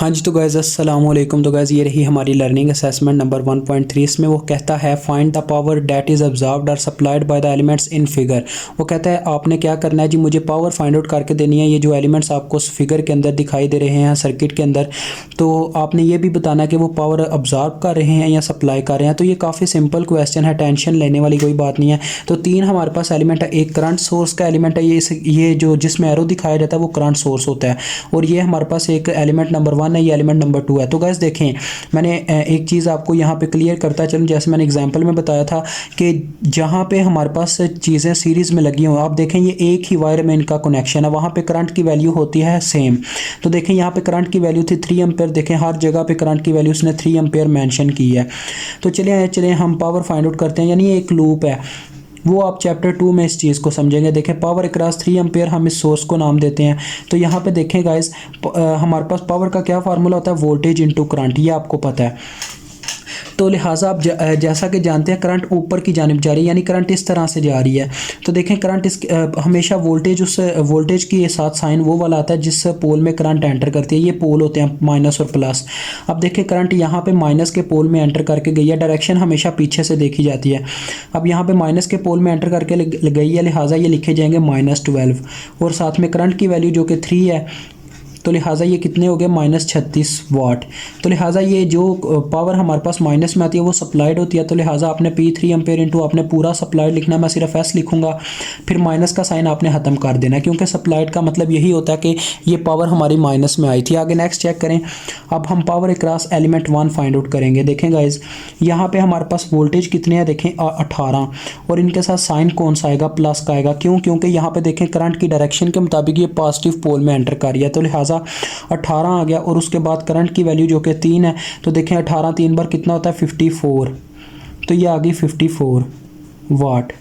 हाँ जी, तो गाइज़ अस्सलाम वालेकुम। तो गाइज़ ये रही हमारी लर्निंग असेसमेंट नंबर 1.3। इसमें वो कहता है find the power that is absorbed और supplied by the elements in figure. वो कहता है आपने क्या करना है जी, मुझे पावर फाइंड आउट करके देनी है। ये जो एलिमेंट्स आपको फिगर के अंदर दिखाई दे रहे हैं सर्किट के अंदर, तो आपने ये भी बताना है कि वो पावर अब्जॉर्ब कर रहे हैं या सप्लाई कर रहे हैं। तो ये काफ़ी सिंपल क्वेश्चन है, टेंशन लेने वाली कोई बात नहीं है। तो तीन हमारे पास एलिमेंट है। एक करंट सोर्स का एलिमेंट है, ये जो जिसमें एरो दिखाया जाता है वो करंट सोर्स होता है। और ये हमारे पास एक एलिमेंट नंबर 1 है, ये एलिमेंट नंबर 2 है। तो गाइस देखें, मैंने एक चीज़ आपको यहाँ पे क्लियर करता चलूँ। जैसे मैंने एग्जांपल में बताया था कि जहाँ पे हमारे पास चीज़ें सीरीज़ में लगी हों, आप देखें ये एक ही वायर में इनका कनेक्शन है, वहाँ पे करंट की वैल्यू होती है सेम। तो देखें यहाँ पे करंट की वैल्यू थी 3 एम्पेयर। देखें हर जगह पे करंट की वैल्यू उसने 3 एम्पेयर मेंशन की है। तो चलिए हम पावर फाइंड आउट करते हैं। यानी एक लूप है, वो आप चैप्टर 2 में इस चीज़ को समझेंगे। देखें पावर अक्रॉस 3 एम्पेयर हम इस सोर्स को नाम देते हैं। तो यहाँ पे देखें गाइस, हमारे पास पावर का क्या फार्मूला होता है, वोल्टेज इनटू करंट, ये आपको पता है। तो लिहाजा आप जैसा कि जानते हैं करंट ऊपर की जानिब जा रही है, यानी करंट इस तरह से जा रही है। तो देखें करंट हमेशा वोल्टेज उस वोल्टेज के साथ साइन वो वाला आता है जिस पोल में करंट एंटर करती है। ये पोल होते हैं माइनस और प्लस। अब देखें करंट यहाँ पे माइनस के पोल में एंटर करके गई है, डायरेक्शन हमेशा पीछे से देखी जाती है। अब यहाँ पे माइनस के पोल में एंटर करके गई है, लिहाजा ये लिखे जाएंगे -12। और साथ में करंट की वैल्यू जो कि 3 है, तो लिहाजा ये कितने हो गए, -36 वाट। तो लिहाजा ये जो पावर हमारे पास माइनस में आती है वो सप्लाइड होती है। तो लिहाजा आपने P3 एम्पेयर इंटू आपने पूरा सप्लाइड लिखना है। मैं सिर्फ S लिखूंगा, फिर माइनस का साइन आपने ख़त्म कर देना है, क्योंकि सप्लाइड का मतलब यही होता है कि ये पावर हमारी माइनस में आई थी। आगे नेक्स्ट चेक करें। अब हम power across element 1 find out करेंगे। देखें गाइज, यहाँ पर हमारे पास वोल्टेज कितने हैं, देखें 18, और इनके साथ साइन कौन सा आएगा, प्लस का आएगा। क्यों? क्योंकि यहाँ पर देखें करंट की डायरेक्शन के मुताबिक ये पॉजिटिव पोल में एंटर कर रही है। तो लिहाजा 18 आ गया। और उसके बाद करंट की वैल्यू जो कि 3 है, तो देखें 18 3 बार कितना होता है, 54। तो ये आ गई 54 वाट।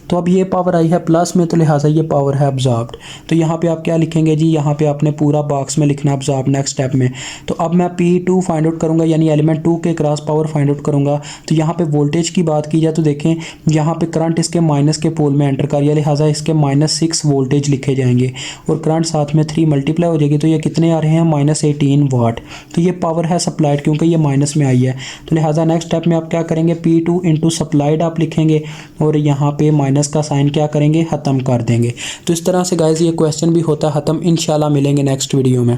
तो अब ये पावर आई है प्लस में, तो लिहाजा ये पावर है अब्जॉर्ब्ड। तो यहाँ पे आप क्या लिखेंगे जी, यहाँ पे आपने पूरा बॉक्स में लिखना अब्जॉर्ब नेक्स्ट स्टेप में। तो अब मैं P2 फाइंड आउट करूँगा, यानी एलिमेंट 2 के क्रॉस पावर फाइंड आउट करूँगा। तो यहाँ पे वोल्टेज की बात की जाए तो देखें यहाँ पे करंट इसके माइनस के पोल में एंटर कर रही है, लिहाजा इसके -6 वोल्टेज लिखे जाएंगे। और करंट साथ में 3 मल्टीप्लाई हो जाएगी, तो ये कितने आ रहे हैं, -18 वाट। तो ये पावर है सप्लाइड, क्योंकि ये माइनस में आई है। तो लिहाजा नेक्स्ट स्टेप में आप क्या करेंगे, P2 इंटू सप्लाइड आप लिखेंगे, और यहाँ पे माइनस का साइन क्या करेंगे, ख़त्म कर देंगे। तो इस तरह से गाइस ये क्वेश्चन भी होता है ख़त्म। इंशाल्लाह मिलेंगे नेक्स्ट वीडियो में।